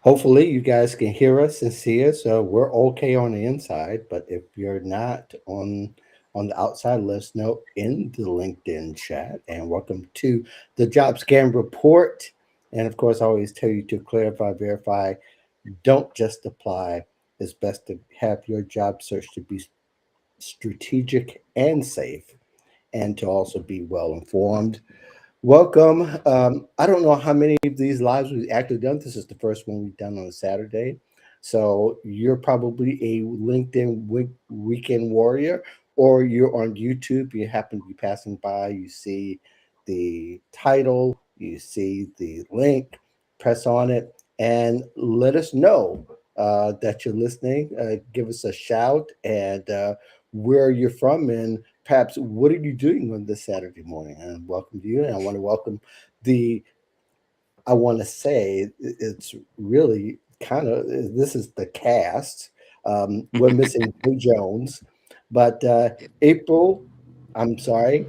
Hopefully, you guys can hear us and see us. We're okay on the inside, but if you're not on the outside, let us know in the LinkedIn chat. And welcome to the Job Scan Report. And of course, I always tell you to clarify, verify, don't just apply. It's best to have your job search to be strategic and safe, and to also be well informed. Welcome. I don't know how many of these lives we've actually done. This is the first one we've done on a Saturday. So you're probably a LinkedIn weekend warrior, or you're on YouTube. You happen to be passing by. You see the title, you see the link, press on it, and let us know that you're listening. Give us a shout and where you're from, and perhaps what are you doing on this Saturday morning? And welcome to you. And I want to welcome the, I want to say it's really kind of, this is the cast. We're missing Joe Jones, but April, I'm sorry,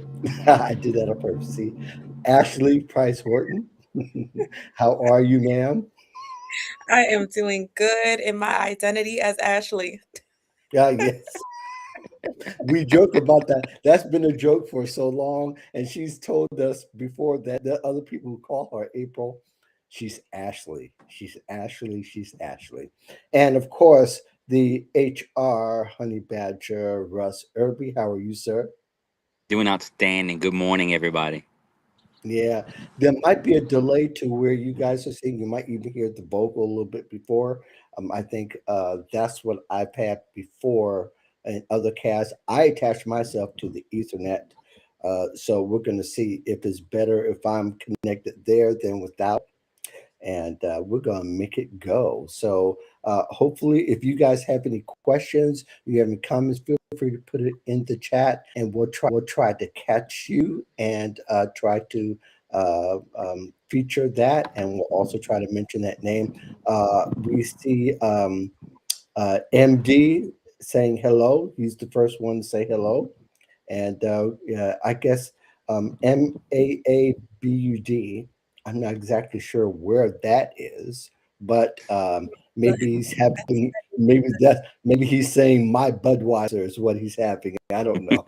I did that on purpose. See, Ashley Price Horton. How are you, ma'am? I am doing good in my identity as Ashley. Yes. We joke about that. That's been a joke for so long, and she's told us before that the other people who call her April, she's Ashley. She's Ashley. She's Ashley. And of course, the HR honey badger, Russ Irby. How are you, sir? Doing outstanding. Good morning, everybody. Yeah, there might be a delay to where you guys are seeing. You might even hear the vocal a little bit before. I think that's what I've had before in other casts. I attach myself to the Ethernet, so we're going to see if it's better if I'm connected there than without, and we're going to make it go. So hopefully, if you guys have any questions, you have any comments, feel free to put it in the chat, and we'll try to catch you and try to feature that, and we'll also try to mention that name. We see MD saying hello. He's the first one to say hello, and yeah, I guess MAABUD. I'm not exactly sure where that is, but But maybe he's having. Maybe he's saying my Budweiser is what he's having. I don't know.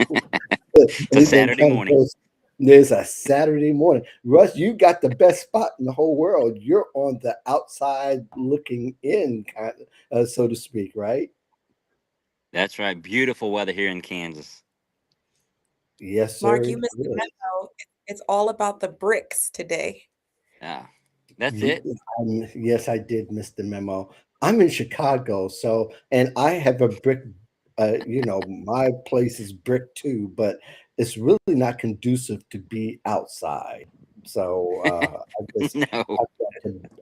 It's a Anything Saturday kind of morning. goes. There's a Saturday morning. Russ, you got the best spot in the whole world. You're on the outside looking in, kind of, so to speak, right? That's right. Beautiful weather here in Kansas. Yes, Mark, sir. you missed the It is. memo. It's all about the bricks today. Yeah, that's Ye- it. Yes, I did miss the memo. I'm in Chicago, so and I have a brick. My place is brick too, but it's really not conducive to be outside. So I guess No,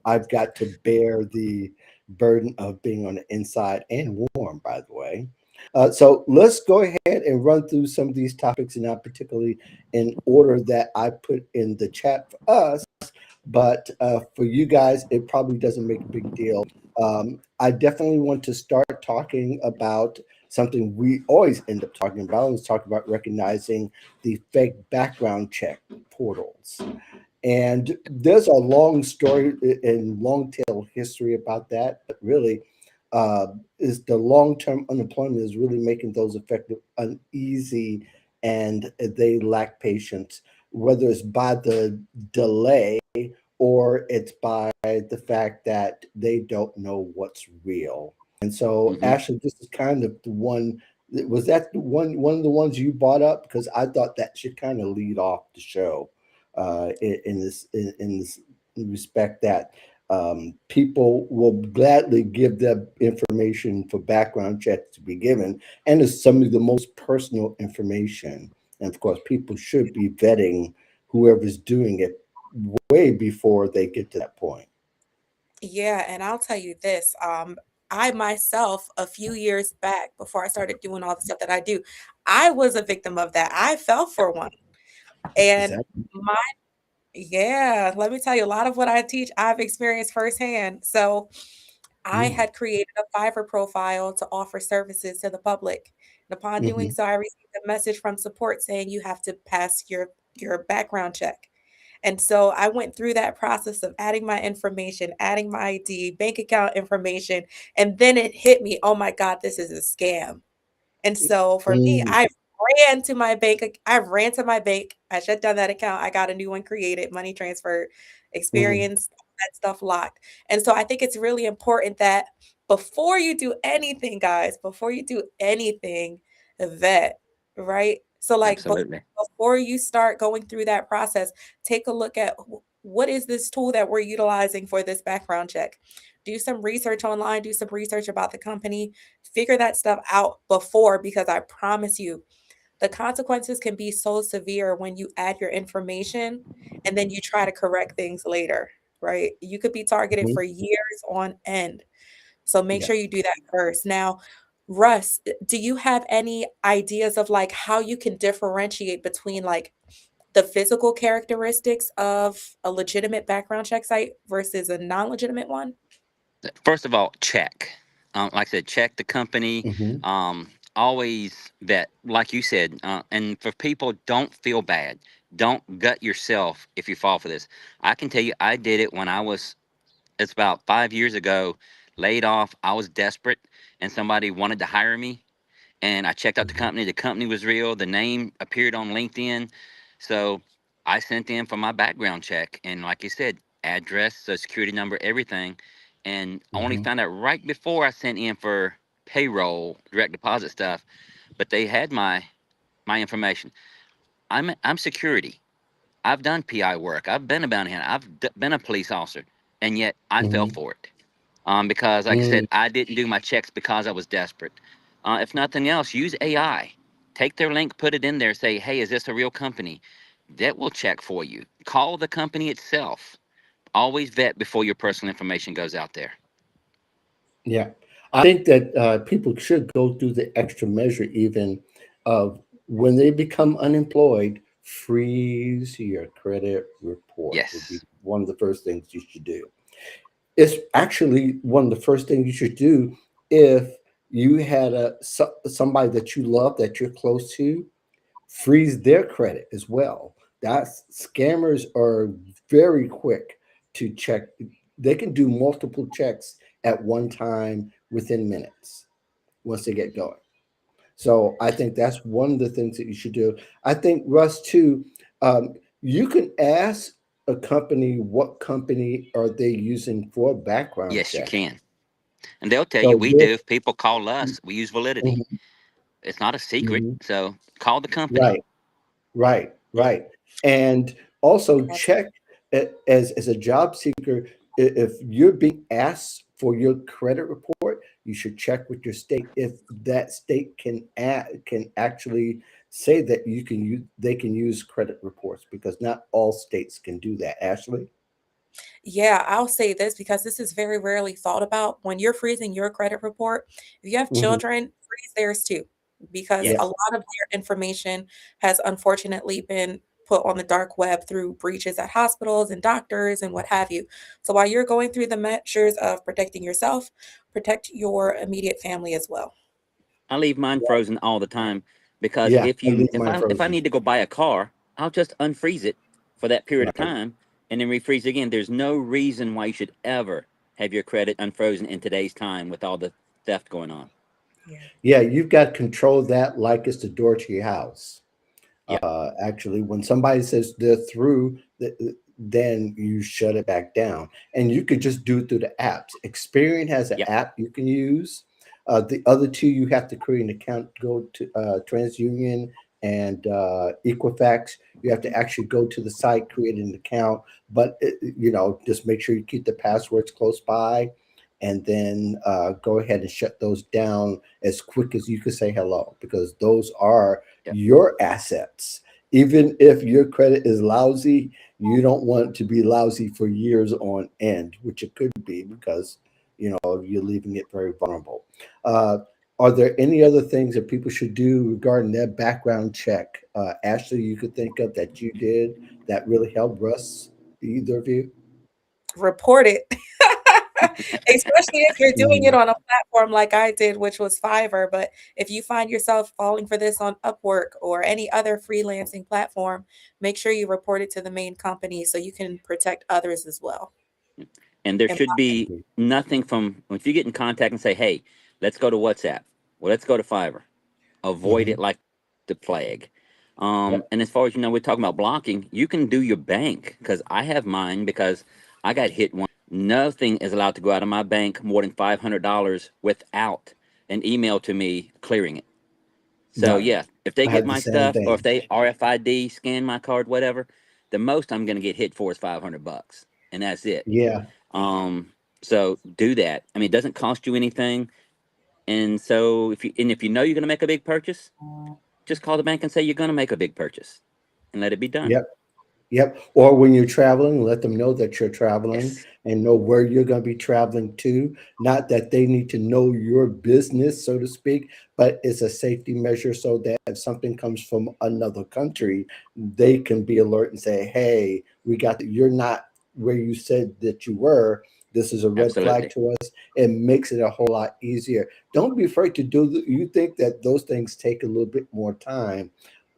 I've got to bear the burden of being on the inside and warm, by the way. So let's go ahead and run through some of these topics, and not particularly in order that I put in the chat for us, but for you guys, it probably doesn't make a big deal. I definitely want to start talking about something we always end up talking about. Let's talk about recognizing the fake background check portals. And there's a long story and long tail history about that, but really, uh, is the long term unemployment is really making those effective uneasy, and they lack patience, whether it's by the delay or it's by the fact that they don't know what's real. And so, hmm Ashley, this is kind of the one. Was that the one of the ones you brought up? Because I thought that should kind of lead off the show in this respect that people will gladly give their information for background checks to be given, and it's some of the most personal information. And of course, people should be vetting whoever's doing it way before they get to that point. Yeah, and I'll tell you this. I myself, a few years back, before I started doing all the stuff that I do, I was a victim of that. I fell for one. Is And that my, yeah, let me tell you, a lot of what I teach, I've experienced firsthand. So I mm, had created a Fiverr profile to offer services to the public. And upon doing hmm so, I received a message from support saying you have to pass your background check. And so I went through that process of adding my information, adding my ID, bank account information, and then it hit me, oh my God, this is a scam. And so for me, Mm, I ran to my bank, I shut down that account, I got a new one created, money transferred, mhm, experience, all that stuff locked. And so I think it's really important that before you do anything, guys, before you do anything, vet, right? So like Absolutely. before you start going through that process, take a look at what is this tool that we're utilizing for this background check. Do some research online, do some research about the company, figure that stuff out before, because I promise you, the consequences can be so severe when you add your information and then you try to correct things later, right? You could be targeted mhm. for years on end. So make Yeah. sure you do that first. Now, Russ, do you have any ideas of like how you can differentiate between like the physical characteristics of a legitimate background check site versus a non-legitimate one? First of all, check. Like I said, check the company. Mhm, Always vet, like you said. And for people, don't feel bad. Don't gut yourself if you fall for this. I can tell you, I did it when I was. It's about 5 years ago. Laid off. I was desperate, and somebody wanted to hire me, and I checked out the mhm, company. The company was real. The name appeared on LinkedIn. So I sent in for my background check. And like you said, address, social security number, everything. And I only mhm, found out right before I sent in for payroll, direct deposit stuff. But they had my information. I'm security. I've done PI work. I've been a bounty hunter. Been a police officer. And yet I fell mhm, for it because, like I mm. said, I didn't do my checks because I was desperate. If nothing else, use AI. Take their link, put it in there, say, hey, is this a real company? That will check for you. Call the company itself. Always vet before your personal information goes out there. Yeah. I think that people should go through the extra measure even of when they become unemployed, freeze your credit report would be Yes. one of the first things you should do. It's actually one of the first things you should do if you had somebody that you love that you're close to, freeze their credit as well. That's scammers are very quick to check. They can do multiple checks at one time within minutes once they get going. So I think that's one of the things that you should do. I think Russ too. You can ask a company what company are they using for a background Yes, you check. can. And they'll tell you, So we they're do. If people call us, we use Validity. mhm, It's not a secret. mhm. So call the company. Right. Right, Yeah. right. And also That's check as a job seeker, if you're being asked for your credit report, you should check with your state if that state can actually say that you can use they can use credit reports because not all states can do that. Ashley. Yeah, I'll say this because this is very rarely thought about. When you're freezing your credit report, if you have Hmm. children, freeze theirs too, because Yeah, a Yes. lot of their information has unfortunately been put on the dark web through breaches at hospitals and doctors and what have you. So while you're going through the measures of protecting yourself, protect your immediate family as well. I leave mine frozen all the time because yeah. I leave if mine I frozen. need to go buy a car, I'll just unfreeze it for that period of Right. time and then refreeze it again. There's no reason why you should ever have your credit unfrozen in today's time with all the theft going on. Yeah. Yeah, you've got control of that like it's the door to your house. Yeah. Actually, when somebody says they're through, then you shut it back down. And you could just do it through the apps. Experian has an Yep. app you can use. The other two, you have to create an account, go to TransUnion and Equifax. You have to actually go to the site, create an account, but just make sure you keep the passwords close by, and then go ahead and shut those down as quick as you can say hello, because those are Yep. your assets. Even if your credit is lousy, you don't want it to be lousy for years on end, which it could be because you're leaving it very vulnerable. Uh, are there any other things that people should do regarding their background check? Ashley, you could think of that you did that really helped Russ, either of you? Report it. Especially if you're doing it Mm, on a platform like I did, which was Fiverr. But if you find yourself falling for this on Upwork or any other freelancing platform, make sure you report it to the main company so you can protect others as well. And there And should be nothing from if you get in contact and say, "Hey, let's go to WhatsApp. Well, let's go to Fiverr." Avoid it mhm. like the plague. Yep. And as far as you know, we're talking about blocking. You can do your bank because I have mine because I got hit one. Nothing is allowed to go out of my bank more than $500 without an email to me clearing it. So Right. yeah, if they I get had the my same stuff or if thing. they RFID scan my card, whatever, the most I'm going to get hit for is $500, and that's it. Yeah. Um, so do that. I mean, it doesn't cost you anything, and so if you know you're going to make a big purchase, just call the bank and say you're going to make a big purchase, and let it be done. Yep. Yep. Or when you're traveling, let them know that you're traveling Yes, and know where you're going to be traveling to. Not that they need to know your business, so to speak, but it's a safety measure so that if something comes from another country, they can be alert and say, hey, we got you're not where you said that you were. This is a red flag absolutely. to us. It makes it a whole lot easier. Don't be afraid to do you think that those things take a little bit more time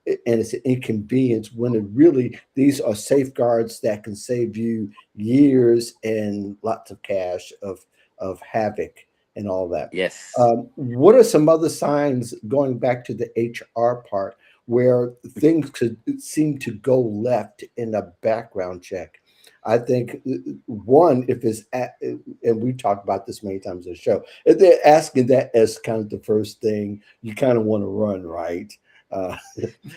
and it's an inconvenience when it really these are safeguards that can save you years and lots of cash of havoc and all that. Yes. What are some other signs going back to the HR part where things could seem to go left in a background check? I think one, if it's and we talked about this many times on the show, if they're asking that as kind of the first thing, you kind of want to run, right? Uh,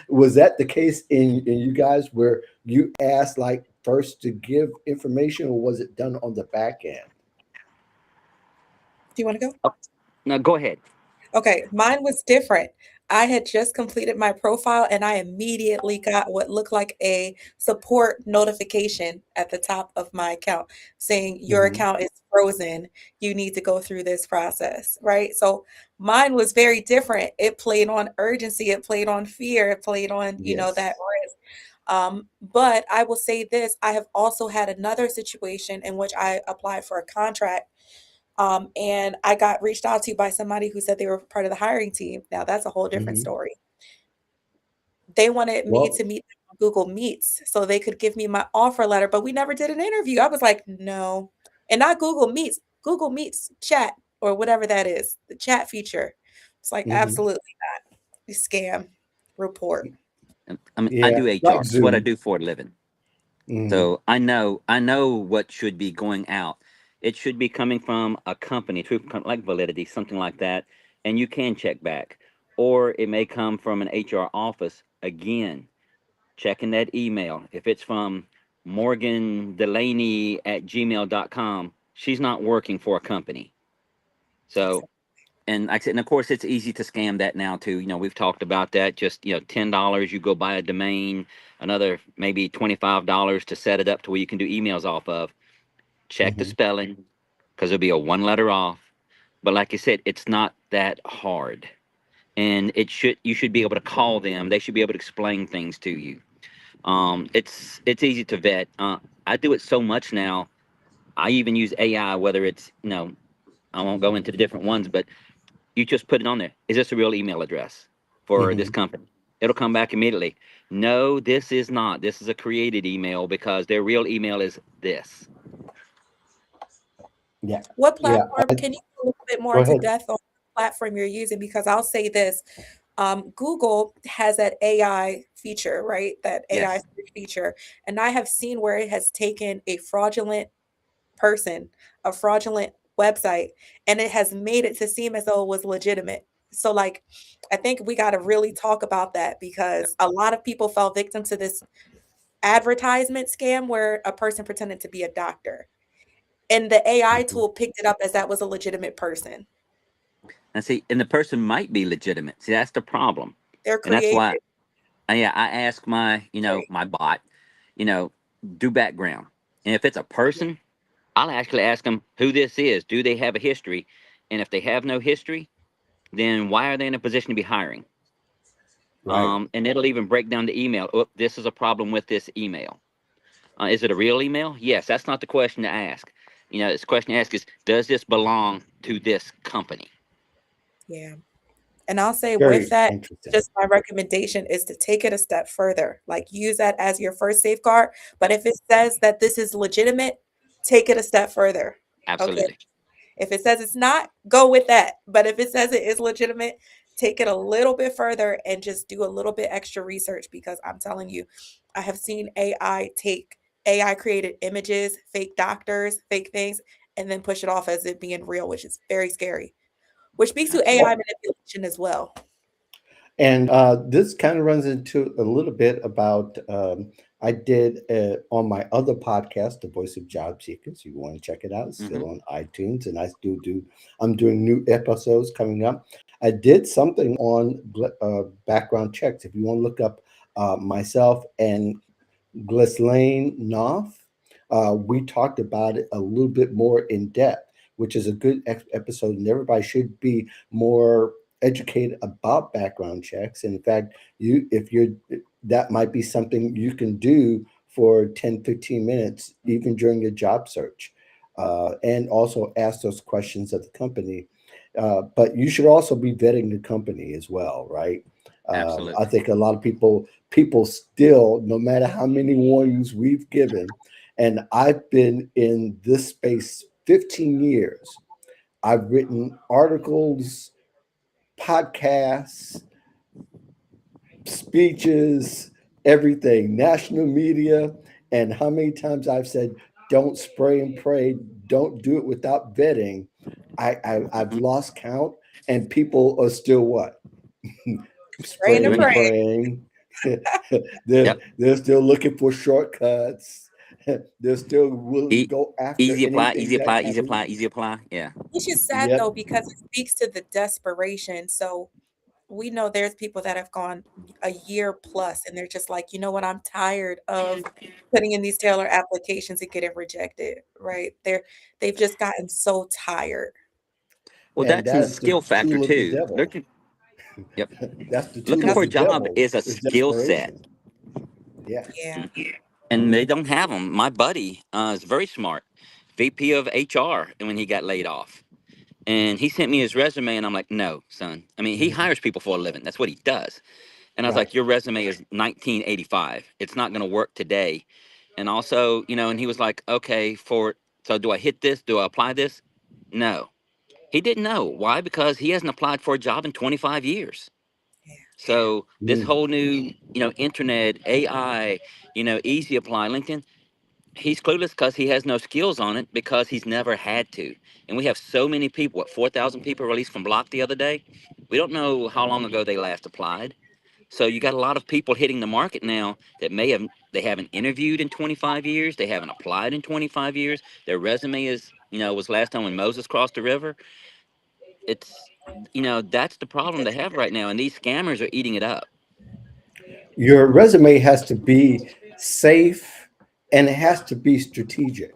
was that the case in you guys where you asked like first to give information, or was it done on the back end? do you want to go? Oh, no, go ahead. Okay, mine was different. I had just completed my profile and I immediately got what looked like a support notification at the top of my account saying your Hmm. account is frozen. You need to go through this process, right? So mine was very different. It played on urgency, it played on fear, it played on, that Yes. risk. But I will say this, I have also had another situation in which I applied for a contract and I got reached out to by somebody who said they were part of the hiring team. Now that's a whole different Hmm. story. They wanted me Well. to meet them on Google Meets so they could give me my offer letter, but we never did an interview. I was like, no. And not Google Meets chat or whatever that is, the chat feature. It's like, Hmm. absolutely not. Scam report. I mean, I Yeah, do like HR. It's what I Zoom. do for a living. Hmm. So I know what should be going out. It should be coming from a company, like Validity, something like that, and you can check back. Or it may come from an HR office. Again, checking that email. If it's from Morgan Delaney at gmail.com, she's not working for a company. So, and like I said, and of course, it's easy to scam that now too. We've talked about that. Just $10, you go buy a domain, another maybe $25 to set it up to where you can do emails off of. Check the Hmm. spelling because it'll be a one letter off. But like I said, it's not that hard, and you should be able to call them. They should be able to explain things to you. It's easy to vet. I do it so much now. I even use AI, whether it's I won't go into the different ones, but you just put it on there. Is this a real email address for this Hmm. company? It'll come back immediately. No, this is not. This is a created email because their real email is this. Yeah. What Yeah. platform can you go a little bit more Go into ahead. depth on the platform you're using? Because I'll say this, Google has that AI feature, right? That AI Yes. search feature. And I have seen where it has taken a fraudulent person, a fraudulent website, and it has made it to seem as though it was legitimate. So, like, I think we got to really talk about that because a lot of people fell victim to this advertisement scam where a person pretended to be a doctor. And the AI Mhm. tool picked it up as that was a legitimate person. And see, and the person might be legitimate. See, that's the problem, They're and that's why. creative. Yeah, I ask Right. my bot, you know, do background, and if it's a Yeah. person, I'll actually ask them who this is. Do they have a history? And if they have no history, then why are they in a position to be hiring? Right. And it'll even break down the email. Oh, this is a problem with this email. Is it a real email? Yes, that's not the question to ask. This question asked is, does this belong to this company? Yeah. And I'll say with Very that, interesting. just my recommendation is to take it a step further. Like use that as your first safeguard. But if it says that this is legitimate, take it a step further. Okay. Absolutely. If it says it's not, go with that. But if it says it is legitimate, take it a little bit further and just do a little bit extra research because I'm telling you, I have seen AI take AI created images, fake doctors, fake things, and then push it off as it being real, which is very scary, which speaks to AI Absolutely. manipulation as well. And this kind of runs into a little bit about I did on my other podcast, The Voice of Job Seekers. You want to check it out? It's Hmm. still on iTunes, and I still do. I'm doing new episodes coming up. I did something on background checks. If you want to look up myself and Ghislaine Knopf. We talked about it a little bit more in depth, which is a good episode, and everybody should be more educated about background checks. And in fact, if you're that might be something you can do for 10, 15 minutes, even during your job search, and also ask those questions of the company. But you should also be vetting the company as well, right? I Absolutely. think a lot of people still, no matter how many warnings we've given, and I've been in this space 15 years. I've written articles, podcasts, speeches, everything, national media, and how many times I've said, don't spray and pray, don't do it without vetting. I've Hmm. lost count, and people are still what? Praying and Spraying Doing and it. praying. praying. Yep. They're still looking for shortcuts. They're still willing to E- go after Easy apply, anything easy that apply, kind easy of. apply, easy apply. Yeah. Which is sad Yep. though, because it speaks to the desperation. So we know there's people that have gone a year plus and they're just like, you know what, I'm tired of putting in these Taylor applications and getting rejected, right? They've just gotten so tired. Well, And that's in that's the skill factor tool of the too. devil. Yep. That's the Looking tool That's of for a the job devil is a is skill set. desperation. Yeah. yeah. And they don't have them. My buddy is very smart, VP of HR, and when he got laid off, and he sent me his resume, and I'm like, no, son. I mean, he Mhm. hires people for a living. That's what he does. And I was Right. like, your resume is 1985. It's not going to work today. And also, and he was like, okay, so do I hit this? Do I apply this? No, he didn't know why, because he hasn't applied for a job in 25 years. Yeah. So this Mm. whole new, internet, AI, easy apply, LinkedIn, he's clueless because he has no skills on it because he's never had to. And we have so many people, 4,000 people released from Block the other day. We don't know how long ago they last applied. So you got a lot of people hitting the market now that they haven't interviewed in 25 years, they haven't applied in 25 years. Their resume was last time when Moses crossed the river. It's that's the problem they have right now, and these scammers are eating it up. Your resume has to be safe and it has to be strategic.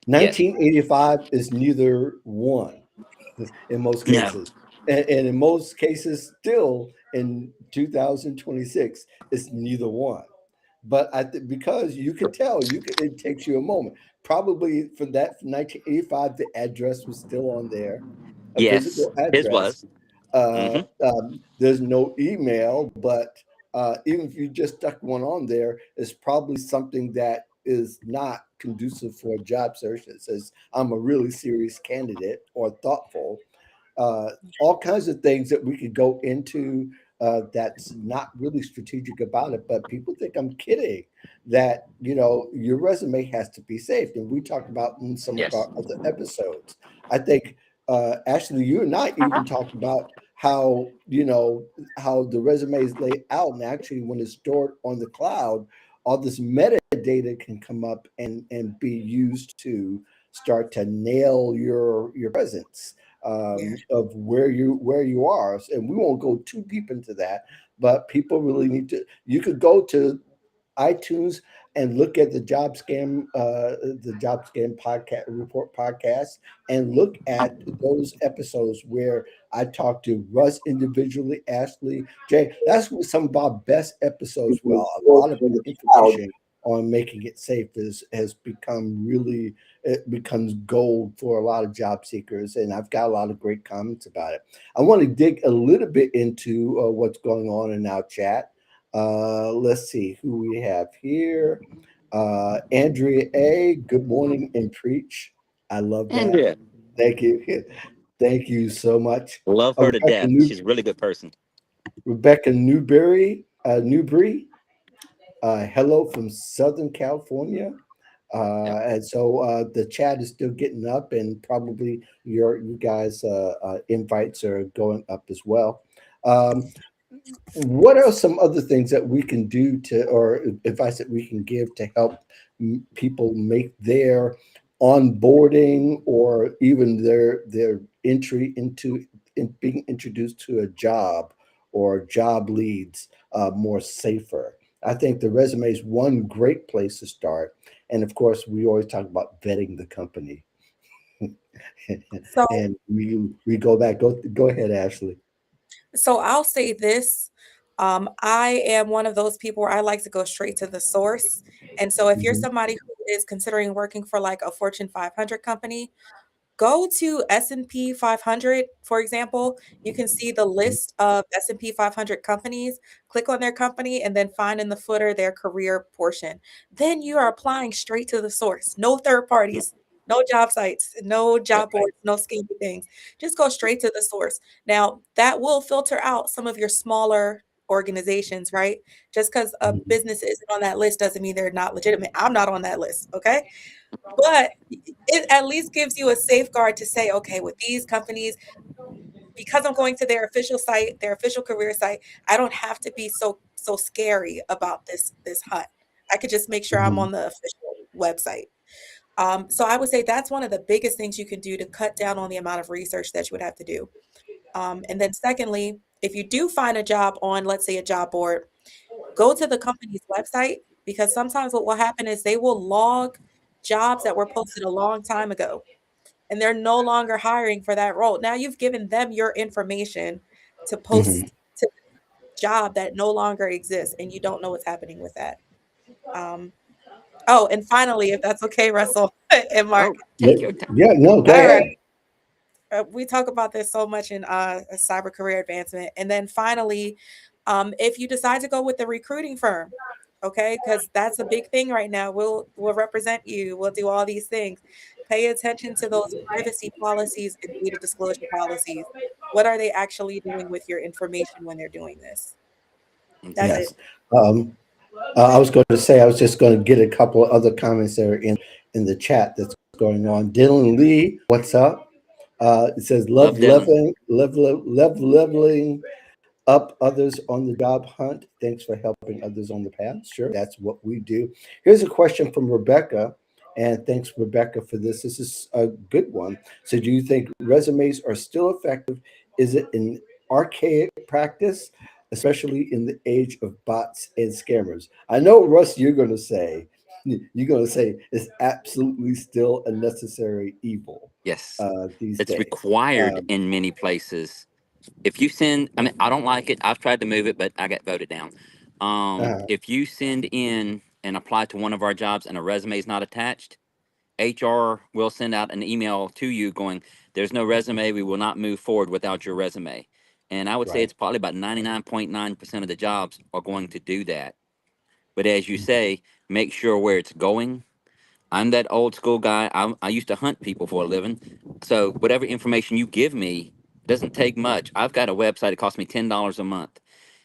Yes. 1985 is neither one in most No. cases. And in most cases, still in 2026, it's neither one. But because you could tell, it takes you a moment. Probably for that from 1985, the address was still on there, a Yes. physical His address. was. Hmm. There's no email, but even if you just stuck one on there, it's probably something that is not conducive for a job search that says I'm a really serious candidate or thoughtful. All kinds of things that we could go into that's not really strategic about it, but people think I'm kidding that, your resume has to be saved. And we talked about in some of Yes. our other episodes. I think, Ashley, you and I even talked about how, how the resume is laid out. And actually, when it's stored on the cloud, all this metadata can come up and be used to start to nail your presence Yeah. of where you are, and we won't go too deep into that. But people really need to. You could go to iTunes and look at the job scam podcast report podcast, and look at those episodes where I talked to Russ individually, Ashley, Jay. That's what some of our best episodes were. A lot of information on making it safe is has become really, it becomes gold for a lot of job seekers, and I've got a lot of great comments about it. I want to dig a little bit into what's going on in our chat. Let's see who we have here. Andrea A. Good morning and preach. I love that. Andrea, Thank you. Thank you so much. love her to Rebecca, death. She's a really good person. Rebecca Newberry, hello from Southern California. Yep. And so the chat is still getting up, and probably you guys' invites are going up as well. Um, what are some other things that we can do to, or advice that we can give to help people make their onboarding or even their entry into being introduced to a job or job leads more safer? I think the resume is one great place to start, and of course, we always talk about vetting the company. So And we go back. Go ahead, Ashley. So I'll say this. I am one of those people where I like to go straight to the source. And so if you're Hmm. somebody who is considering working for like a Fortune 500 company, go to S&P 500, for example. You can see the list of S&P 500 companies, click on their company, and then find in the footer their career portion. Then you are applying straight to the source. No third Yep. parties, no job sites, no Yep. job boards, no scammy things. Just go straight to the source. Now, that will filter out some of your smaller organizations, right? Just because a Hmm. business isn't on that list doesn't mean they're not legitimate. I'm not on that list, okay? But it at least gives you a safeguard to say, okay, with these companies, because I'm going to their official site, their official career site, I don't have to be so scary about this hunt. I could just make sure I'm Hmm. on the official website. So I would say that's one of the biggest things you can do to cut down on the amount of research that you would have to do. And then secondly, if you do find a job on, let's say, a job board, go to the company's website, because sometimes what will happen is they will log jobs that were posted a long time ago and they're no longer hiring for that role. Now you've given them your information to Hmm. post to a job that no longer exists and you don't know what's happening with that. Um, oh, and finally, if that's okay, Russell and Mark. Oh, take your time. Yeah, no, go All right. ahead. We talk about this so much in cyber career advancement. And then finally, if you decide to go with the recruiting firm, okay, because that's a big thing right now. We'll represent you. We'll do all these things. Pay attention to those privacy policies and data disclosure policies. What are they actually doing with your information when they're doing this? That's Okay. it. Yes. Um, I was going to say, I was just going to get a couple of other comments that are in the chat that's going on. Dylan Lee, what's up? It says, Love love Dylan. leveling up others on the job hunt. Thanks for helping others on the path. Sure, that's what we do. Here's a question from Rebecca, and thanks, Rebecca, for this. This is a good one. So, do you think resumes are still effective? Is it an archaic practice, especially in the age of bots and scammers? I know, Russ, you're going to say it's absolutely still a necessary evil Yes. these It's days. required Um, in many places. If you send, I mean, I don't like it. I've tried to move it, but I got voted down. uh, If you send in and apply to one of our jobs and a resume is not attached, HR will send out an email to you going, there's no resume. We will not move forward without your resume. And I would say right. it's probably about 99.9% of the jobs are going to do that. But as you Mhm. say, make sure where it's going. I'm that old school guy. I used to hunt people for a living. So whatever information you give me doesn't take much. I've got a website. It costs me $10 a month.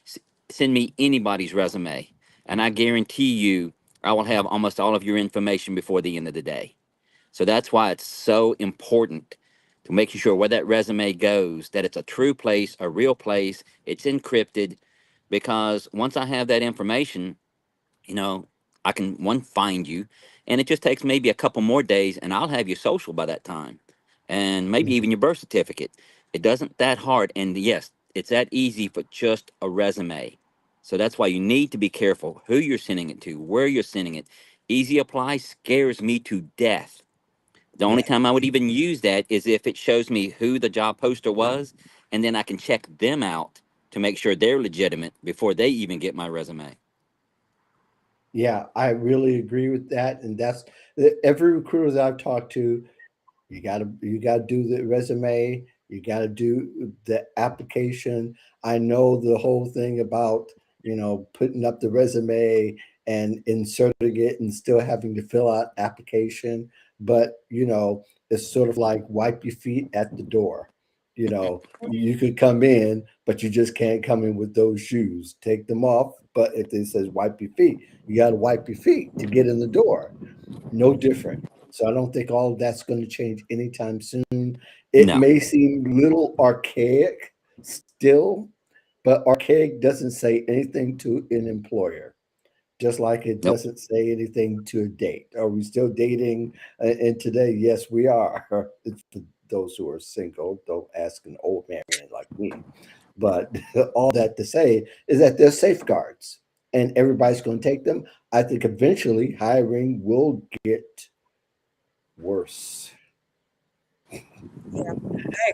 S- Send me anybody's resume, and I guarantee you, I will have almost all of your information before the end of the day. So that's why it's so important to making sure where that resume goes, that it's a true place, a real place, it's encrypted, because once I have that information, you know, I can one find you, and it just takes maybe a couple more days, and I'll have your social by that time, and maybe even Mhm. your birth certificate. It doesn't that hard, and yes, it's that easy for just a resume. So that's why you need to be careful who you're sending it to, where you're sending it. Easy apply scares me to death. The only Right. time I would even use that is if it shows me who the job poster was, and then I can check them out to make sure they're legitimate before they even get my resume. Yeah, I really agree with that, and that's every recruiter that I've talked to. You gotta do the resume. You gotta do the application. I know the whole thing about putting up the resume and inserting it and still having to fill out application, but it's sort of like wipe your feet at the door. You could come in, but you just can't come in with those shoes. Take them off. But if it says wipe your feet, you got to wipe your feet to get in the door. No different. So I don't think all of that's going to change anytime soon. It No. may seem a little archaic still, but archaic doesn't say anything to an employer, just like it Nope. doesn't say anything to a date. Are we still dating? And today, yes, we are. It's for those who are single. Don't ask an old man like me. But all that to say is that there's safeguards and everybody's going to take them. I think eventually hiring will get worse. Yeah,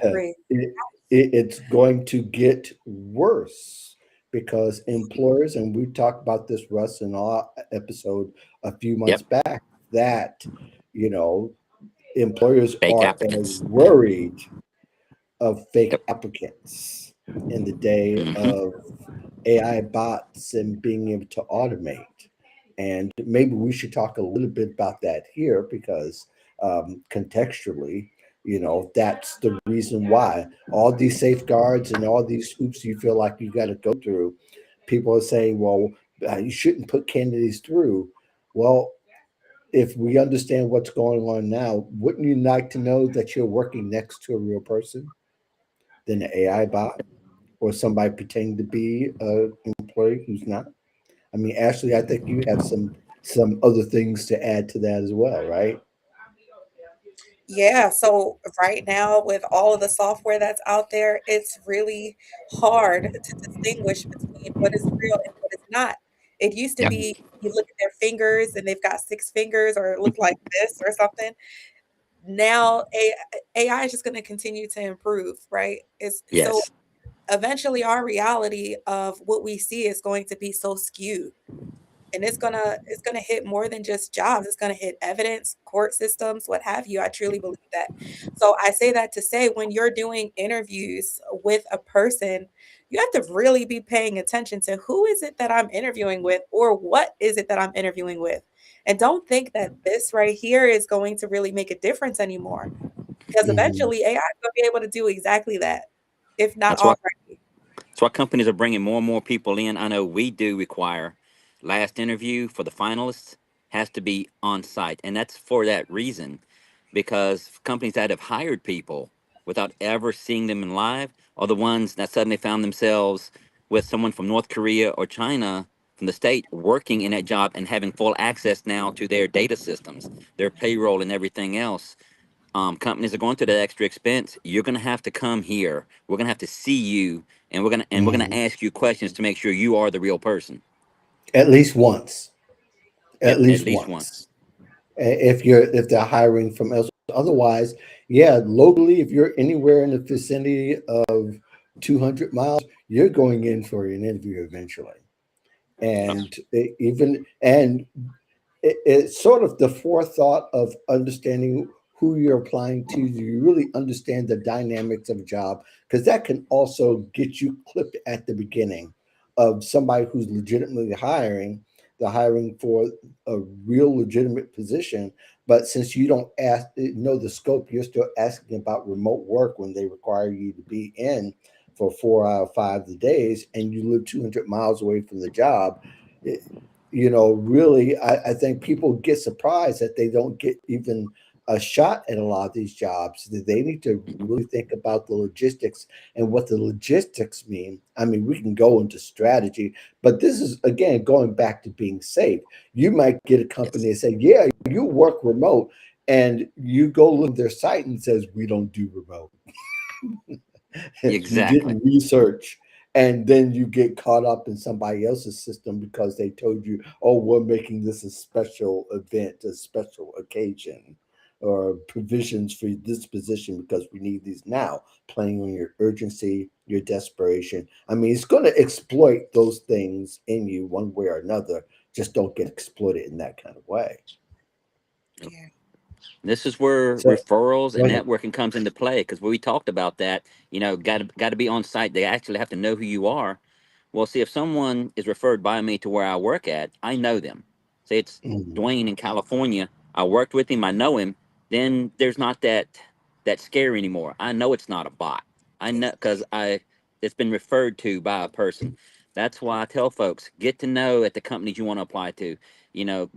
I agree. It, it's going to get worse because employers, and we talked about this, Russ, in our episode a few months Yep. back, that you know employers Fake are as applicants. worried of fake Yep. applicants in the day Hmm. of AI bots and being able to automate. And maybe we should talk a little bit about that here because contextually, that's the reason why all these safeguards and all these hoops you feel like you got to go through. People are saying, well, you shouldn't put candidates through. Well, if we understand what's going on now, wouldn't you like to know that you're working next to a real person than an AI bot or somebody pretending to be an employee who's not? I mean, Ashley, I think you have some other things to add to that as well, right? Yeah, so right now with all of the software that's out there, it's really hard to distinguish between what is real and what is not. It used to Yep. be you look at their fingers and they've got 6 fingers or it looked like this or something. Now AI is just gonna continue to improve, right? It's so Yes. eventually our reality of what we see is going to be so skewed. And it's gonna hit more than just jobs. It's gonna hit evidence, court systems, what have you. I truly believe that. So I say that to say when you're doing interviews with a person, you have to really be paying attention to who is it that I'm interviewing with or what is it that I'm interviewing with. And don't think that this right here is going to really make a difference anymore because Hmm. eventually AI is going to be able to do exactly that, if not That's why already. That's why companies are bringing more and more people in. I know we do require last interview for the finalists has to be on site, and that's for that reason, because companies that have hired people without ever seeing them in live are the ones that suddenly found themselves with someone from North Korea or China from the state working in that job and having full access now to their data systems, their payroll, and everything else. Companies are going to that extra expense. You're going to have to come here. We're going to have to see you, and we're going to Hmm. ask you questions to make sure you are the real person. At least once. At Yep, at least least once. once. If they're hiring from elsewhere. Otherwise, yeah, locally, if you're anywhere in the vicinity of 200 miles, you're going in for an interview eventually. Yep. And it's sort of the forethought of understanding who you're applying to. Do you really understand the dynamics of a job? Because that can also get you clipped at the beginning of somebody who's legitimately hiring. They're hiring for a real legitimate position, but since you don't know the scope, you're still asking about remote work when they require you to be in for 4 out of 5 days, and you live 200 miles away from the job. Really, I think people get surprised that they don't get even a shot at a lot of these jobs. That they need to really think about the logistics and what the logistics mean. I mean, we can go into strategy, but this is again going back to being safe. You might get a company Yes. and say, "Yeah, you work remote," and you go look at their site and it says, "We don't do remote." You Exactly. didn't research, and then you get caught up in somebody else's system because they told you, oh, we're making this a special event, a special occasion, or provisions for this position because we need these now, playing on your urgency, your desperation. I mean, it's going to exploit those things in you one way or another. just don't get exploited in that kind of way. Yeah. This is where So referrals go and ahead. networking comes into play, because we talked about that. Got to be on site. They actually have to know who you are. Well, see, if someone is referred by me to where I work at, I know them. Say it's Mhm. Dwayne in California. I worked with him. I know him. Then there's not that scare anymore. I know it's not a bot. I know because I it's been referred to by a person. That's why I tell folks, get to know at the companies you want to apply to.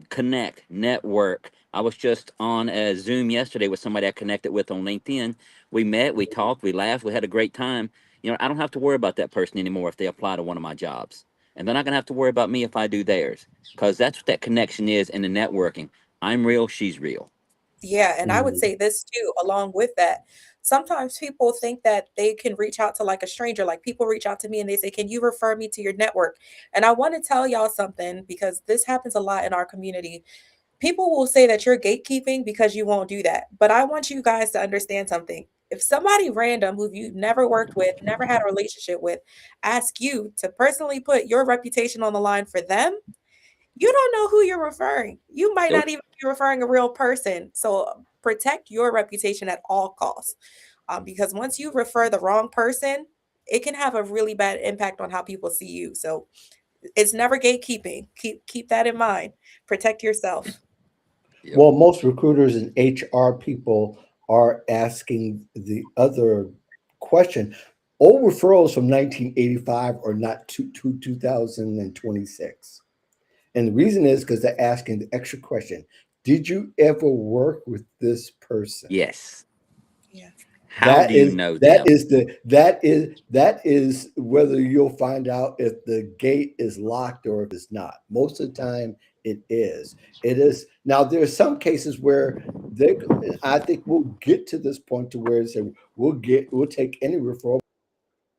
Connect, network. I was just on a Zoom yesterday with somebody I connected with on LinkedIn. We met, we talked, we laughed, we had a great time. I don't have to worry about that person anymore if they apply to one of my jobs. And they're not going to have to worry about me if I do theirs, because that's what that connection is in the networking. I'm real, she's real. Yeah, and I would Mhm. say this too, along with that. Sometimes people think that they can reach out to like a stranger. Like people reach out to me and they say, "Can you refer me to your network?" And I want to tell y'all something because this happens a lot in our community. People will say that you're gatekeeping because you won't do that. But I want you guys to understand something. If somebody random who you've never worked with, never had a relationship with, ask you to personally put your reputation on the line for them, you don't know who you're referring. You might Nope. not even be referring a real person. So protect your reputation at all costs. Because once you refer the wrong person, it can have a really bad impact on how people see you. So it's never gatekeeping. Keep that in mind. Protect yourself. Yep. Well, most recruiters and HR people are asking the other question. Old referrals from 1985 are not to 2026. And the reason is because they're asking the extra question. Did you ever work with this person? Yes. Yeah. How do you know them? That is whether you'll find out if the gate is locked or if it's not. Most of the time it is. It is. Now there are some cases where they I think we'll get to this point to where it's we'll take any referral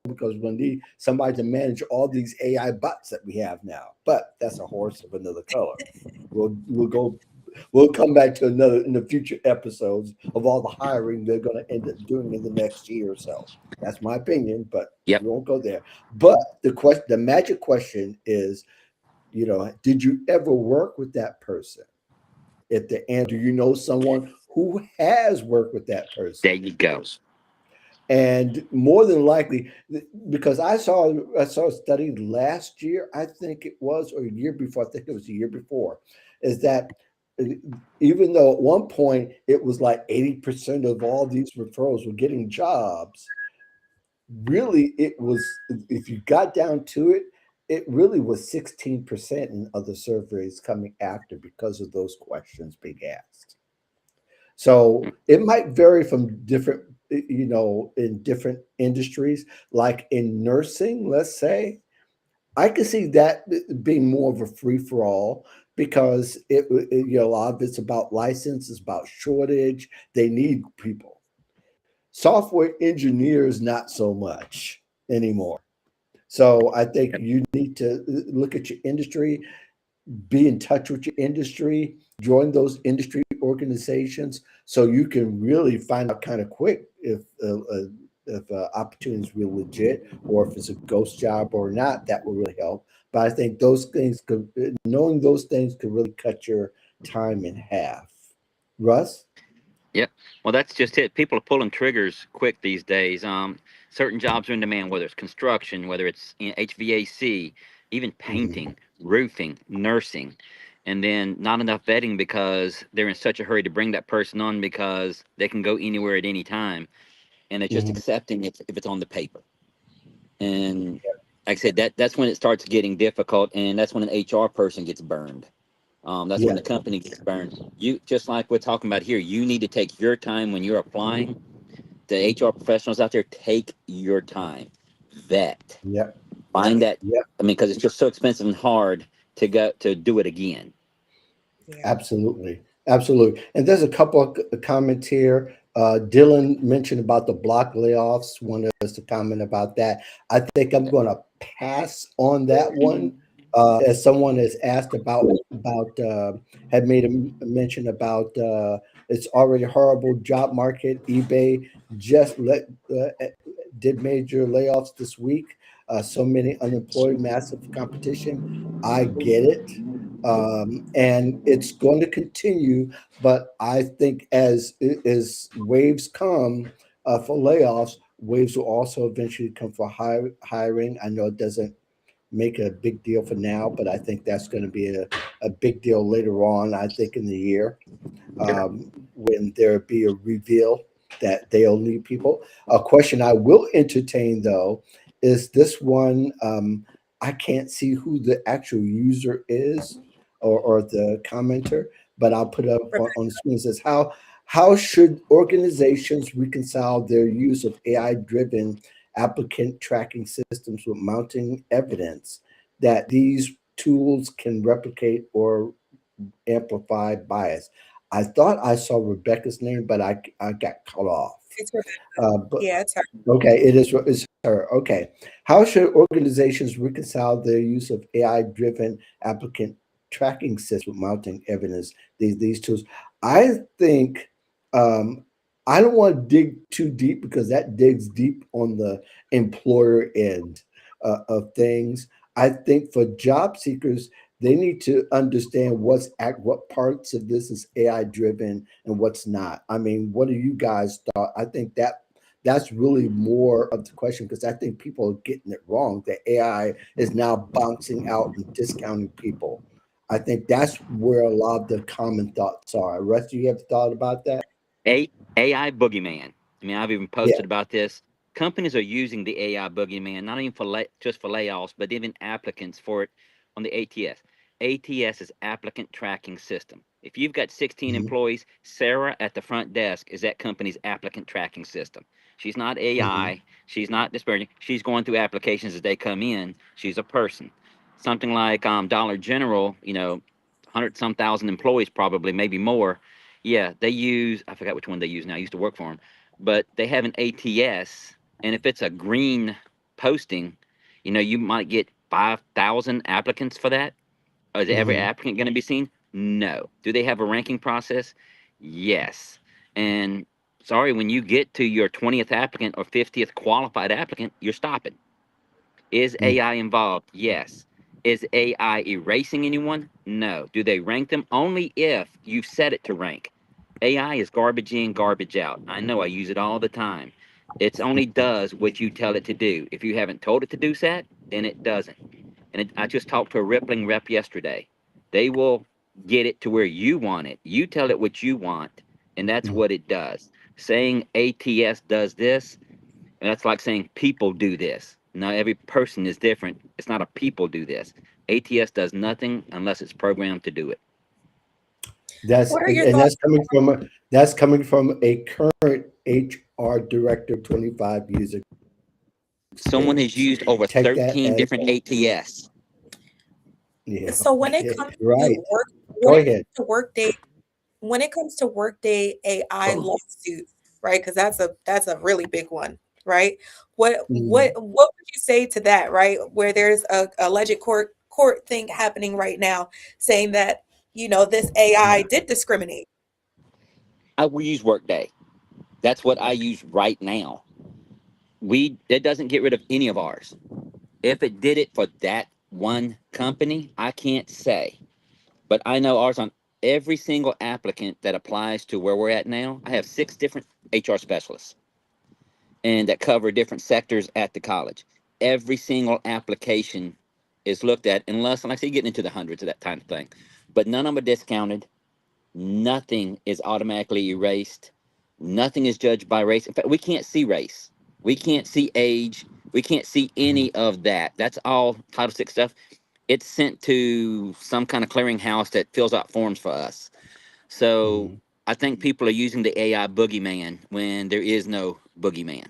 because we'll need somebody to manage all these AI bots that we have now. But that's a horse of another color. We'll come back to another in the future episodes of all the hiring they're going to end up doing in the next year or so. That's my opinion, but Yep. we won't go there. But the magic question is, did you ever work with that person? At the end, do you know someone who has worked with that There person? you go. And more than likely, because I saw a study last year, I think it was, or a year before, I think it was a year before, is that uh, even though at one point it was like 80% of all these referrals were getting jobs, really it was, if you got down to it, it really was 16% in other surveys coming after because of those questions being asked. So it might vary from different, in different industries, like in nursing, let's say. I can see that being more of a free for all because a lot of it's about license, it's about shortage. They need people. Software engineers, not so much anymore. So I think Yep. you need to look at your industry, be in touch with your industry, join those industry organizations so you can really find out kind of quick if opportunity is real legit or if it's a ghost job or not. That will really help. But I think those things could, knowing those things could really cut your time in half. Russ? Yep. Well, that's just it. People are pulling triggers quick these days. Certain jobs are in demand, whether it's construction, whether it's HVAC, even Mhm. painting, roofing, nursing, and then not enough vetting because they're in such a hurry to bring that person on because they can go anywhere at any time, and they're just Mhm. accepting it if it's on the paper. And like I said, that's when it starts getting difficult, and that's when an HR person gets burned. That's when Yeah, the company gets burned. You just like we're talking about here. You need to take your time when you're applying. The HR professionals out there, take your time. Vet. yeah, Find that. yeah. I mean, because it's just so expensive and hard to go to do it again. Yeah. Absolutely. Absolutely. And there's a couple of comments here. Dylan mentioned about the block layoffs. Wanted us to comment about that. I think I'm going to pass on that one. As someone has asked about had made a mention about it's already horrible job market. eBay just did major layoffs this week. So many unemployed, massive competition. I get it. and it's going to continue. But I think as waves come for layoffs, waves will also eventually come for hiring. I know it doesn't make a big deal for now, but I think that's going to be a big deal later on. I think in the year, when there be a reveal that they'll need people. A question I will entertain though is this one. I can't see who the actual user is or the commenter, but I'll put up on the screen. It says how should organizations reconcile their use of AI driven applicant tracking systems with mounting evidence that these tools can replicate or amplify bias? I thought I saw Rebecca's name, but I got cut off. It's Rebecca. But Yeah, it's her. okay, it's her. Okay, how should organizations reconcile their use of AI-driven applicant tracking systems with mounting evidence? These tools. I think um, I don't want to dig too deep because that digs deep on the employer end of things. I think for job seekers, they need to understand what parts of this is AI driven and what's not. I mean, what do you guys thought? I think that's really more of the question because I think people are getting it wrong. That AI is now bouncing out and discounting people. I think that's where a lot of the common thoughts are. Rest, you have thought about that? A AI boogeyman. I mean, I've even Yeah. posted about this. Companies are using the AI boogeyman not even for just for layoffs, but even applicants for it on the ATS. ATS is applicant tracking system. If you've got 16 Hmm. employees, Sarah at the front desk is that company's applicant tracking system. She's not Hmm. AI. She's not disparaging. She's going through applications as they come in. She's a person. Something like Dollar General, 100 some thousand employees, probably, maybe more. Yeah, they use, I forgot which one they use now. I used to work for them, but they have an ATS, and if it's a green posting, you might get 5,000 applicants for that. Is every Hmm. applicant going to be seen? No. Do they have a ranking process? Yes. And sorry, when you get to your 20th applicant or 50th qualified applicant, you're stopping. Is AI involved? Yes. Is AI erasing anyone? No. Do they rank them? Only if you set it to rank. AI is garbage in, garbage out. I know I use it all the time. It only does what you tell it to do. If you haven't told it to do that, then it doesn't. I just talked to a Rippling rep yesterday. They will get it to where you want it. You tell it what you want, and that's Hmm. what it does. Saying ATS does this, and that's like saying people do this. Now, every person is different. It's not a people do this. ATS does nothing unless it's programmed to do it. That's What are your and thoughts? that's coming from a current HR director, 25 years Someone has experience. used over Take that 13 as different ATS. yeah. So when it Okay. comes to Right. work, Go when it ahead. comes to workday, when it comes to workday AI lawsuits, right? Because that's a really big one, right? Mm, What would you say to that, right? Where there's a alleged court thing happening right now, saying that this AI did discriminate. I will use Workday. That's what I use right now. It doesn't get rid of any of ours. If it did it for that one company, I can't say. But I know ours on every single applicant that applies to where we're at now. I have 6 different HR specialists and that cover different sectors at the college. Every single application is looked at, unless, like I say, getting into the hundreds of that kind of thing. But none of them are discounted. Nothing is automatically erased. Nothing is judged by race. In fact, we can't see race. We can't see age. We can't see any of that. That's all Title VI stuff. It's sent to some kind of clearinghouse that fills out forms for us. So mm. I think people are using the AI boogeyman when there is no boogeyman.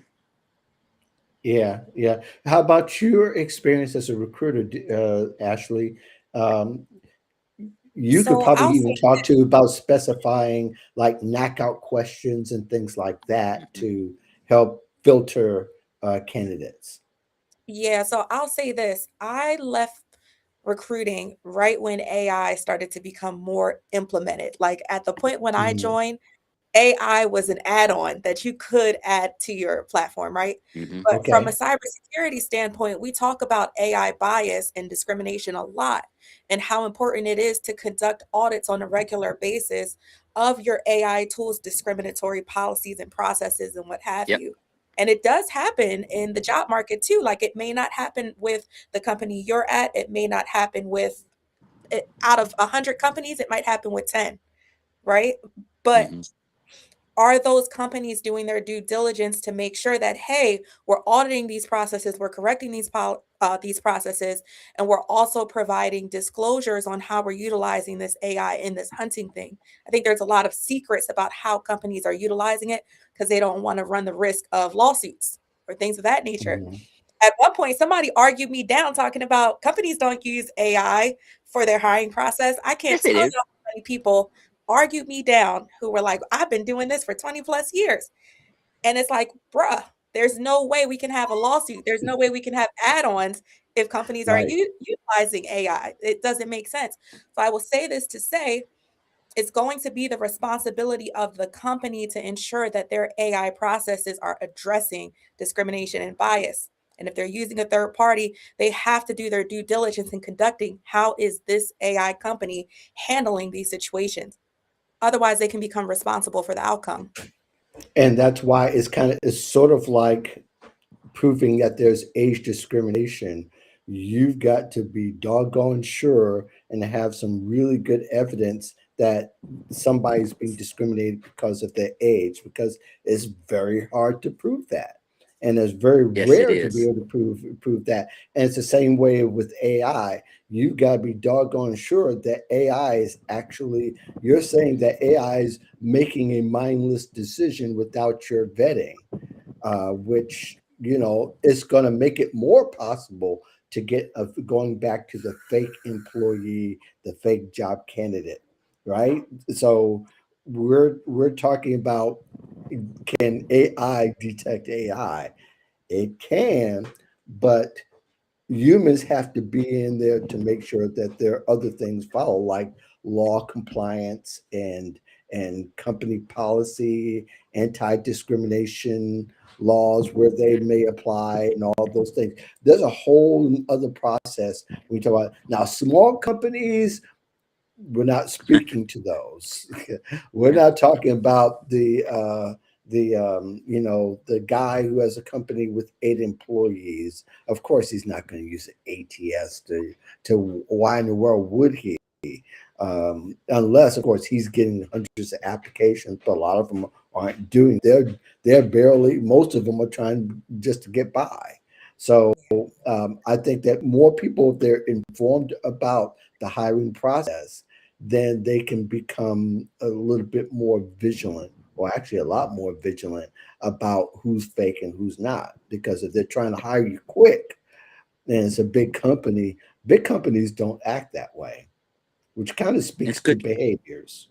Yeah, yeah. How about your experience as a recruiter, Ashley? Um, you could So probably I'll even say, talk to about specifying like knockout questions and things like that Mhm. to help filter candidates. yeah, so I'll say this. I left recruiting right when AI started to become more implemented. Like at the point when I Mhm. joined, AI was an add-on that you could add to your platform, right? Hmm. But from a Okay. cybersecurity standpoint, we talk about AI bias and discrimination a lot, and how important it is to conduct audits on a regular basis of your AI tools, discriminatory policies and processes and what have Yep. you. And it does happen in the job market too. Like, it may not happen with the company you're at, it may not happen with out of 100 companies, it might happen with 10, right? But Hmm. are those companies doing their due diligence to make sure that, hey, we're auditing these processes, we're correcting these processes, and we're also providing disclosures on how we're utilizing this AI in this hunting thing? I think there's a lot of secrets about how companies are utilizing it because they don't want to run the risk of lawsuits or things of that nature. Mhm. At one point, somebody argued me down talking about companies don't use AI for their hiring process. I can't Yes, they tell you do. how many people argued me down who were like, I've been doing this for 20 plus years. And it's like, bruh, there's no way we can have a lawsuit. There's no way we can have add ons if companies are Right. utilizing AI. It doesn't make sense. So I will say this to say, it's going to be the responsibility of the company to ensure that their AI processes are addressing discrimination and bias. And if they're using a third party, they have to do their due diligence in conducting how is this AI company handling these situations. Otherwise, they can become responsible for the outcome. And that's why it's sort of like proving that there's age discrimination. You've got to be doggone sure and have some really good evidence that somebody's being discriminated because of their age, because it's very hard to prove that. And it's very Yes, it rare to be is. able to prove that. And it's the same way with AI. You've got to be doggone sure that AI is actually, you're saying that AI is making a mindless decision without your vetting, which is going to make it more possible to get going back to the fake employee, the fake job candidate, right? So we're talking about, can AI detect AI? It can, but humans have to be in there to make sure that there are other things follow, like law compliance and company policy, anti-discrimination laws where they may apply, and all those things. There's a whole other process we talk about. Now, small companies, we're not speaking to those. We're not talking about the guy who has a company with 8 employees. Of course, he's not going to use ATS to why in the world would he? Unless, of course, he's getting hundreds of applications, but a lot of them aren't doing. They're barely. Most of them are trying just to get by. So I think that more people, if they're informed about the hiring process, then they can become a little bit more vigilant, or actually a lot more vigilant about who's fake and who's not. Because if they're trying to hire you quick and it's a big companies don't act that way, which kind of It's speaks to good. behaviors.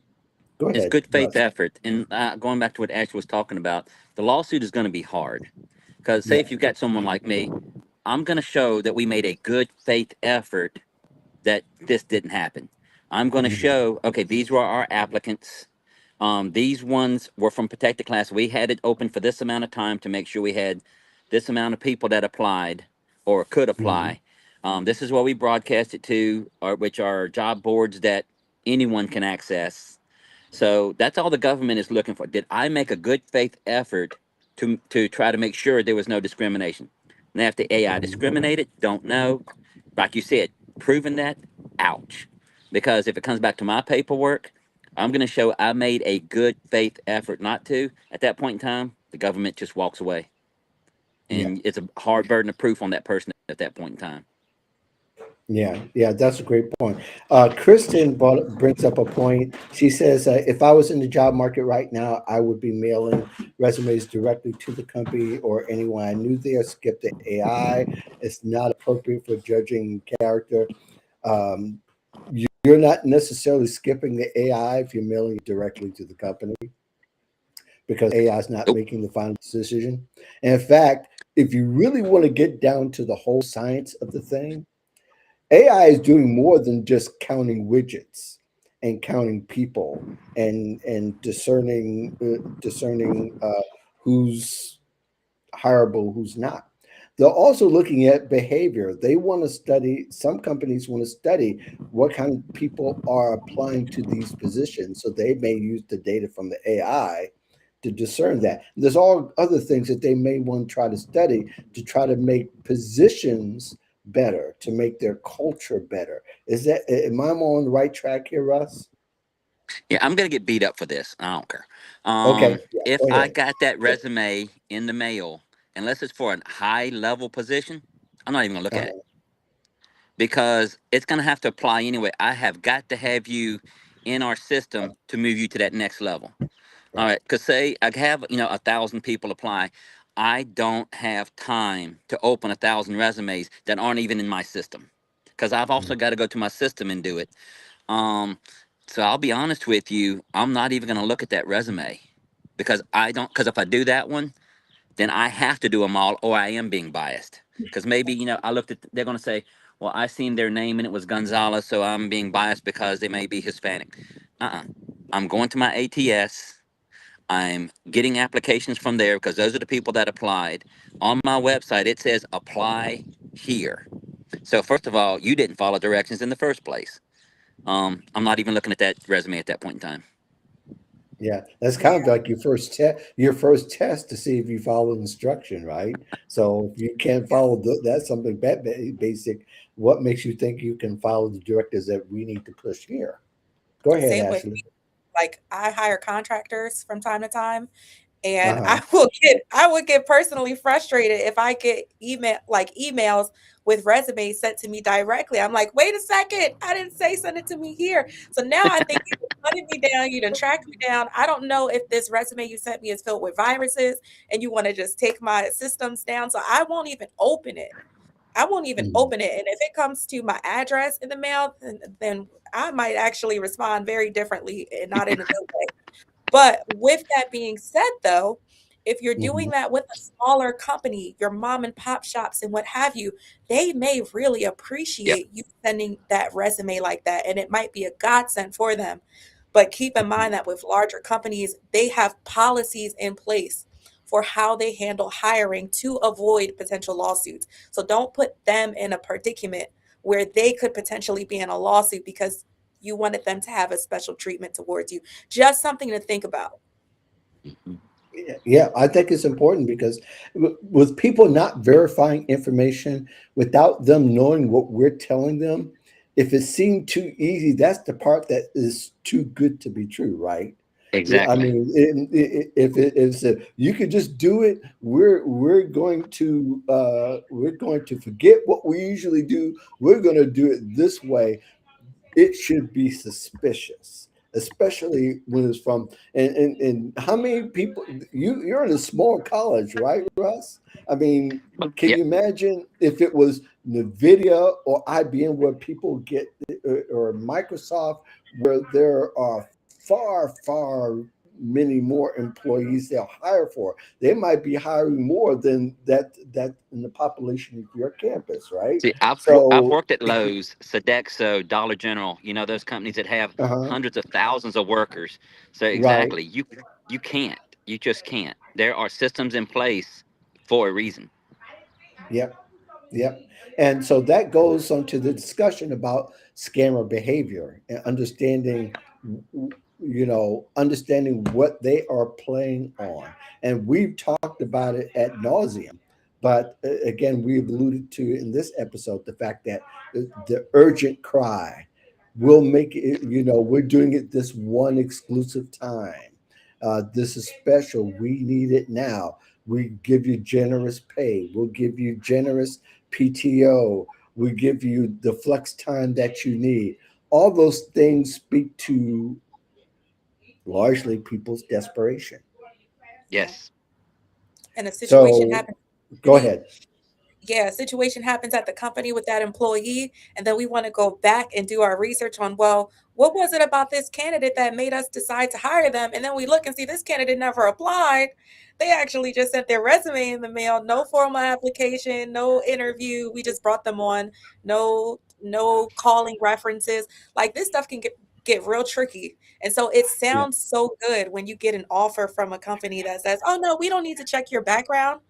Go It's ahead, good faith Russ. effort. And going back to what Ash was talking about, the lawsuit is going to be hard. Because say Yeah. if you've got someone like me, I'm going to show that we made a good faith effort that this didn't happen. I'm going to Mhm. show, okay, these were our applicants. These ones were from protected class. We had it open for this amount of time to make sure we had this amount of people that applied or could Mhm. apply. This is what we broadcast it to, or which are job boards that anyone can access. So that's all the government is looking for. Did I make a good faith effort to try to make sure there was no discrimination? Now, if the AI Mhm. discriminated, don't know. Like you said, proving that, ouch. Because if it comes back to my paperwork, I'm going to show I made a good faith effort not to. At that point in time, the government just walks away, Yeah. and it's a hard burden of proof on that person at that point in time. Yeah, that's a great point. Kristen brings up a point. She says, if I was in the job market right now, I would be mailing resumes directly to the company or anyone I knew there. Skip the AI. It's not appropriate for judging character. Um, you're not necessarily skipping the AI if you're mailing it directly to the company, because AI is not Nope. making the final decision. And in fact, if you really want to get down to the whole science of the thing, AI is doing more than just counting widgets. and counting people and discerning who's hireable, who's not. They're also looking at behavior. They want to study, some companies want to study what kind of people are applying to these positions. So they may use the data from the AI to discern that. There's all other things that they may want to try to study to try to make positions better, to make their culture better. Is that, am I on the right track here, Russ? Yeah, I'm gonna get beat up for this. I don't care. Okay, yeah, If go I ahead. got that resume in the mail, unless it's for a high level position, I'm not even gonna look at it Uh-huh, because it's gonna have to apply anyway. I have got to have you in our system to move you to that next level. All right. right, because say I have 1,000 people apply, I don't have time to open 1,000 resumes that aren't even in my system because I've Mm, also got to go to my system and do it. Um, so I'll be honest with you, I'm not even going to look at that resume because I don't. Because if I do that one, then I have to do them all, or I am being biased. Because maybe I looked at. They're going to say, "Well, I seen their name and it was Gonzalez, so I'm being biased because they may be Hispanic." Uh-uh. I'm going to my ATS. I'm getting applications from there because those are the people that applied. On my website, it says apply here. So first of all, you didn't follow directions in the first place. I'm not even looking at that resume at that point in time. yeah, that's kind of Yeah. like your first test to see if you follow instruction, right? So if you can't follow that's something basic. What makes you think you can follow the directives that we need to push here? Go ahead, Same with Ashley. me. Like I hire contractors from time to time, and Uh-huh. I would get personally frustrated if I get emails with resumes sent to me directly. I'm like, wait a second, I didn't say send it to me here. So now I think you done hunted me down, you done tracked me down. I don't know if this resume you sent me is filled with viruses and you want to just take my systems down. So I won't even open it. I won't even Mm, open it. And if it comes to my address in the mail, then I might actually respond very differently and not in a good way. But with that being said, though, if you're doing mhm, that with a smaller company, your mom and pop shops and what have you, they may really Yep. appreciate you sending that resume like that. And it might be a godsend for them. But keep in mhm. mind that with larger companies, they have policies in place for how they handle hiring to avoid potential lawsuits. So don't put them in a predicament where they could potentially be in a lawsuit because you wanted them to have a special treatment towards you. Just something to think about. Mhm. Yeah, yeah, I think it's important because with people not verifying information without them knowing what we're telling them, if it seemed too easy, that's the part that is too good to be true, right? I Exactly. mean, if you could just do it, we're going to forget what we usually do. We're going to do it this way. It should be suspicious, especially when it's from and how many people you're in a small college, right, Russ? I mean, can Yep. you imagine if it was Nvidia or IBM where people get or Microsoft where there are far many more employees they'll hire for? They might be hiring more than that in the population of your campus, right? See, I've So worked at Lowe's, Sodexo, Dollar General. Those companies that have uh-huh, hundreds of thousands of workers. So right. exactly, you can't. You just can't. There are systems in place for a reason. Yep. Yep. And so that goes on to the discussion about scammer behavior and understanding what they are playing on. And we've talked about it at nauseum. But again, we've alluded to in this episode the fact that the urgent cry will make it, we're doing it this one exclusive time. This is special. We need it now. We give you generous pay. We'll give you generous PTO. We give you the flex time that you need. All those things speak to largely people's desperation. Yeah. Yes. And a situation So happens go ahead. yeah, a situation happens at the company with that employee, and then we want to go back and do our research on, well, what was it about this candidate that made us decide to hire them? And then we look and see this candidate never applied. They actually just sent their resume in the mail, no formal application, no interview. We just brought them on, no calling references. Like this stuff can get get real tricky. And so it Yeah. sounds so good when you get an offer from a company that says, "Oh no, we don't need to check your background."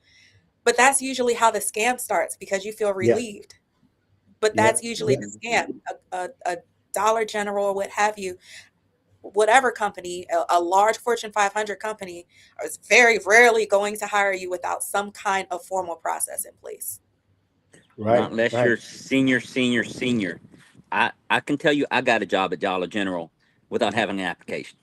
But that's usually how the scam starts because you feel Yeah. relieved. But that's Yep. usually Yep. the scam. A Dollar General or what have you, whatever company, a large Fortune 500 company is very rarely going to hire you without some kind of formal process in place. Not Right. unless Right. you're senior. I can tell you, I got a job at Dollar General without having an application.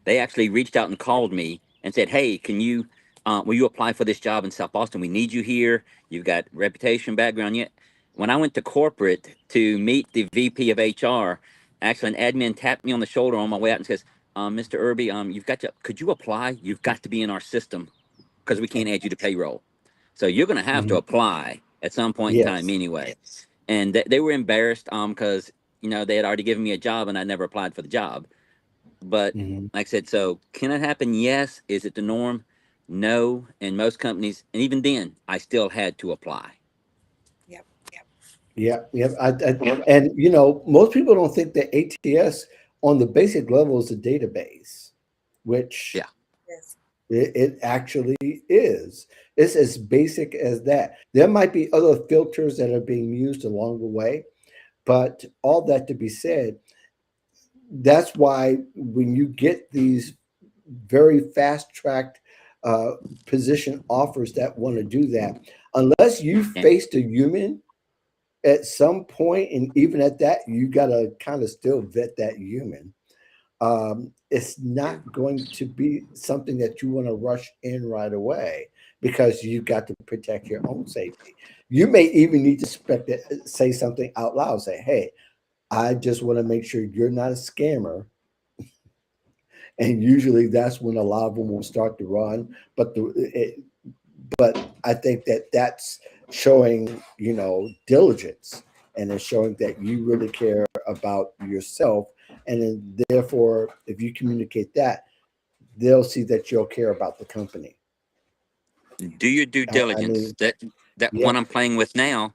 They actually reached out and called me and said, "Hey, will you apply for this job in South Boston? We need you here. You've got reputation, background." Yet, when I went to corporate to meet the VP of HR, actually an admin tapped me on the shoulder on my way out and says, "Mr. Irby, you've got to. Could you apply? You've got to be in our system because we can't add you to payroll. So you're going to have to Mhm. apply at some point in time Yes. anyway." And they were embarrassed because they had already given me a job and I never applied for the job. But Mhm. like I said, so can it happen? Yes. Is it the norm? No. And most companies, and even then, I still had to apply. Yep. Yeah, yeah. And most people don't think that ATS on the basic level is a database, which Yeah. Yes. it actually is. It's as basic as that. There might be other filters that are being used along the way, but all that to be said, that's why when you get these very fast tracked uh, position offers that want to do that, unless you And faced a human at some point, and even at that, you got to kind of still vet that human. It's not going to be something that you want to rush in right away because you got to protect your own safety. You may even need to say something out loud. Say, "Hey, I just want to make sure you're not a scammer." And usually that's when a lot of them will start to run. But I think that that's showing diligence, and it's showing that you really care about yourself, and then therefore if you communicate that, they'll see that you'll care about the company. do your due I diligence. mean, That yeah. one I'm playing with now,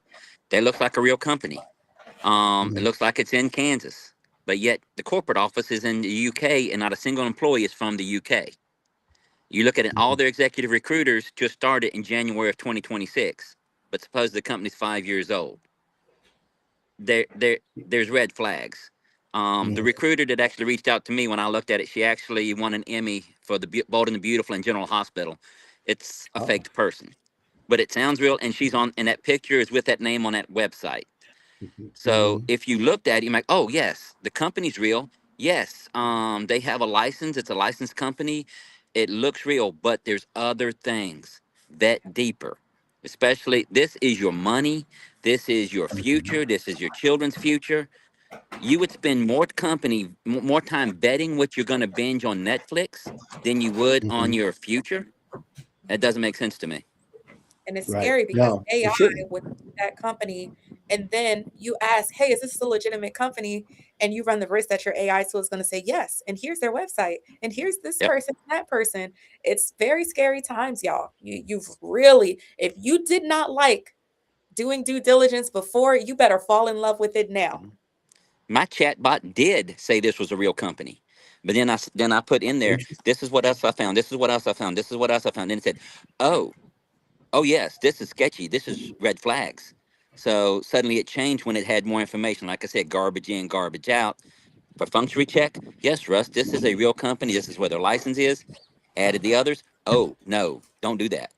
that looks like a real company. It Mhm. looks like it's in Kansas, but yet the corporate office is in the UK, and not a single employee is from the UK. You look at it, all Mhm. their executive recruiters just started in January of 2026, but suppose the company's 5 years old. There's red flags. The Mhm. recruiter that actually reached out to me when I looked at it, she actually won an Emmy for the Bold and the Beautiful and General Hospital. It's a Oh. faked person, but it sounds real, and she's on, and that picture is with that name on that website. Mhm. So Mhm. if you looked at it, you're like, oh yes, the company's real. Yes, they have a license. It's a licensed company. It looks real, but there's other things. Vet deeper. Especially, this is your money. This is your future. This is your children's future. You would spend more time betting what you're going to binge on Netflix than you would on Mhm. your future. That doesn't make sense to me. And it's Right. scary because No, AI it shouldn't. with that company, and then you ask, "Hey, is this a legitimate company?" And you run the risk that your AI tool is going to say yes, and here's their website, and here's this Yep. person, that person. It's very scary times, y'all. You've really, if you did not like doing due diligence before, you better fall in love with it now. My chatbot did say this was a real company, but then I put in there, Interesting. this is what else I found, this is what else I found, this is what else I found. Then it said, oh, oh yes, this is sketchy, this is red flags. So suddenly it changed when it had more information. Like I said, garbage in, garbage out. For functionary check, yes, Russ, this is a real company. This is where their license is. Added the others. Oh no, don't do that.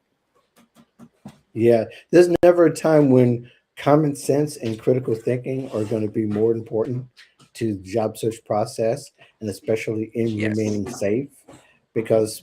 Yeah, there's never a time when common sense and critical thinking are going to be more important to the job search process, and especially in Yes. remaining safe. Because,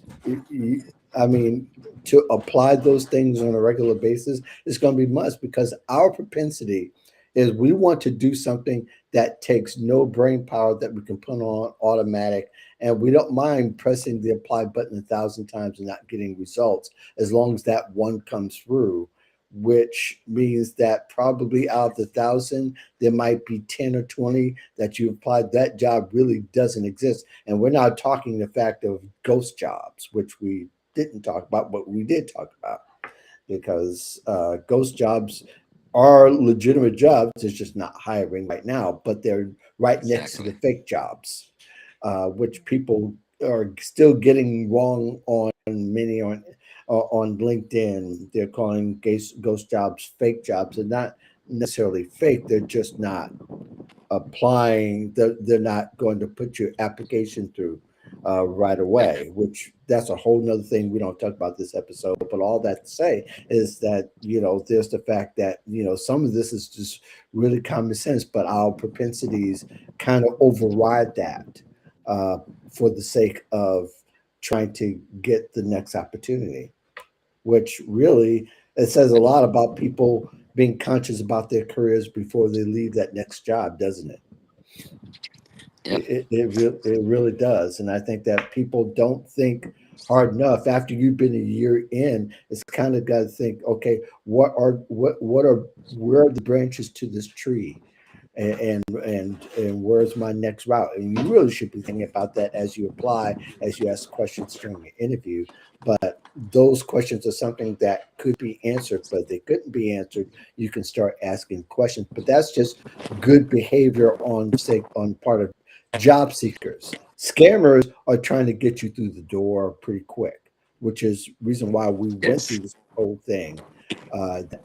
I mean, to apply those things on a regular basis is going to be must, because our propensity is we want to do something that takes no brain power that we can put on automatic, and we don't mind pressing the apply button 1,000 times and not getting results as long as that one comes through, which means that probably out of the 1,000, there might be 10 or 20 that you applied. That job really doesn't exist. And we're not talking the fact of ghost jobs, which we didn't talk about, but we did talk about, because ghost jobs are legitimate jobs. It's just not hiring right now, but they're right next to the Exactly. fake jobs, which people are still getting wrong on many on LinkedIn. They're calling ghost jobs fake jobs. They're not necessarily fake. They're just not applying. They're not going to put your application through right away. Which that's a whole nother thing we don't talk about this episode. But all that to say is that there's the fact that some of this is just really common sense, but our propensities kind of override that uh, for the sake of trying to get the next opportunity, which really it says a lot about people being conscious about their careers before they leave that next job, doesn't it? Yep. It really does, and I think that people don't think hard enough after you've been a year in. It's kind of got to think, okay, what are where are the branches to this tree, and where's my next route? And you really should be thinking about that as you apply, as you ask questions during the interview. But those questions are something that could be answered, but if they couldn't be answered, you can start asking questions. But that's just good behavior on part of job seekers. Scammers are trying to get you through the door pretty quick, which is reason why we went Yes. through this whole thing.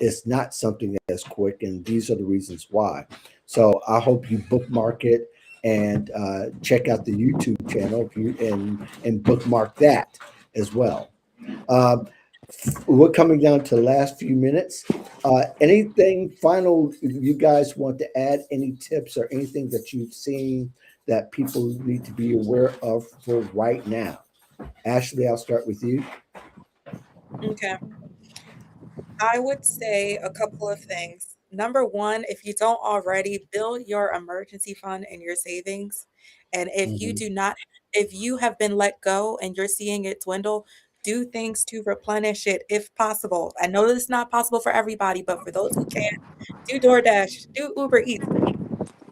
It's not something that's quick, and these are the reasons why. So I hope you bookmark it and check out the YouTube channel if you and bookmark that as well. Um, we're coming down to the last few minutes. Anything final you guys want to add? Any tips or anything that you've seen that people need to be aware of for right now? Ashley, I'll start with you. Okay. I would say a couple of things. Number one, if you don't already, build your emergency fund and your savings. And Hmm. if you have been let go and you're seeing it dwindle, do things to replenish it if possible. I know this is not possible for everybody, but for those who can, do DoorDash, do Uber Eats,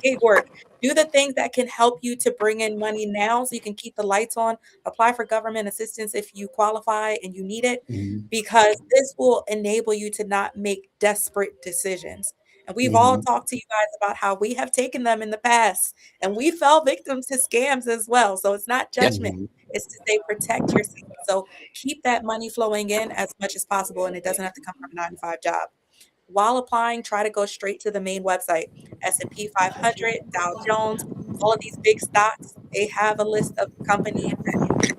gig work. Do the things that can help you to bring in money now so you can keep the lights on. Apply for government assistance if you qualify and you need it, Hmm. because this will enable you to not make desperate decisions. And we've all Hmm. talked to you guys about how we have taken them in the past and we fell victim to scams as well. So it's not Yep. judgment, Hmm. it's to say protect yourself. So keep that money flowing in as much as possible, and it doesn't have to come from a 9 to 5 job. While applying, try to go straight to the main website. S&P 500, Dow Jones, all of these big stocks, they have a list of companies that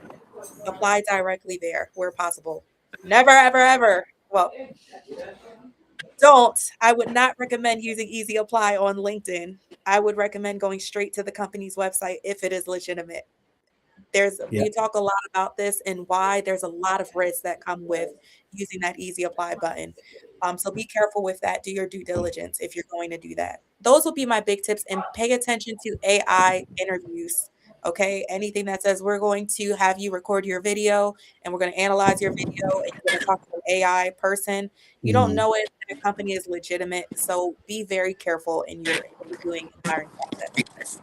apply directly there where possible. Never, ever, ever. Well, don't. I would not recommend using Easy Apply on LinkedIn. I would recommend going straight to the company's website if it is legitimate. Yeah. We talk a lot about this and why there's a lot of risks that come with using that easy apply button. So be careful with that. Do your due diligence if you're going to do that. Those will be my big tips, and pay attention to AI interviews. Okay. Anything that says we're going to have you record your video and we're going to analyze your video and you're going to talk to an AI person. You don't Hmm. know if that company is legitimate. So be very careful in your interviewing and hiring process.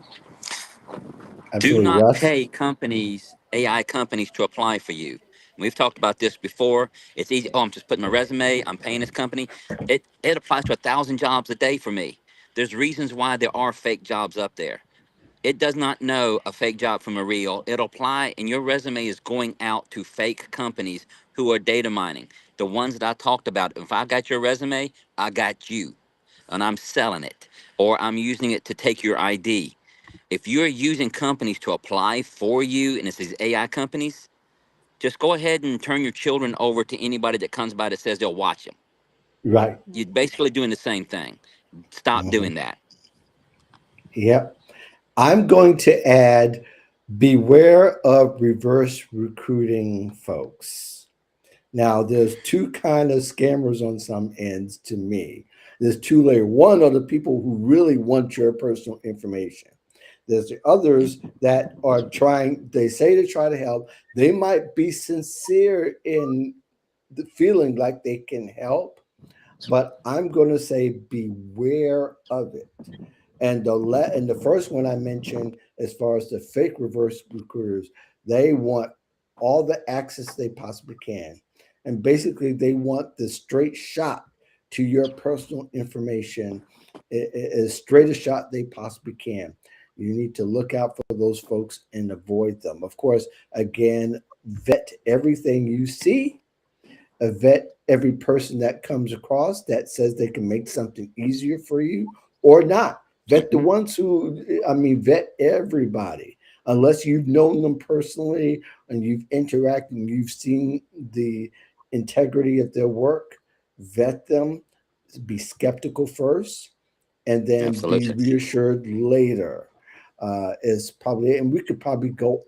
Do Absolutely, not Russ. pay companies, AI companies, to apply for you. We've talked about this before. It's easy. Oh, I'm just putting my resume. I'm paying this company. It applies to 1,000 jobs a day for me. There's reasons why there are fake jobs up there. It does not know a fake job from a real. It'll apply, and your resume is going out to fake companies who are data mining. The ones that I talked about. If I got your resume, I got you, and I'm selling it, or I'm using it to take your ID. If you're using companies to apply for you, and it's these AI companies, just go ahead and turn your children over to anybody that comes by that says they'll watch them. Right. You're basically doing the same thing. Stop Hmm. doing that. Yep. I'm going to add beware of reverse recruiting, folks. Now, there's two kind of scammers on some ends to me. There's two layers. One are the people who really want your personal information. There's the others that are trying, they say to try to help. They might be sincere in the feeling like they can help, but I'm going to say beware of it. And the first one I mentioned, as far as the fake reverse recruiters, they want all the access they possibly can, and basically they want the straight shot to your personal information, as straight a shot they possibly can. You need to look out for those folks and avoid them. Of course, again, vet everything you see, vet every person that comes across that says they can make something easier for you or not. Vet the ones who, I mean, vet everybody. Unless you've known them personally and you've interacted and you've seen the integrity of their work, vet them, be skeptical first, and then be Absolutely. reassured later. Is probably, and we could probably go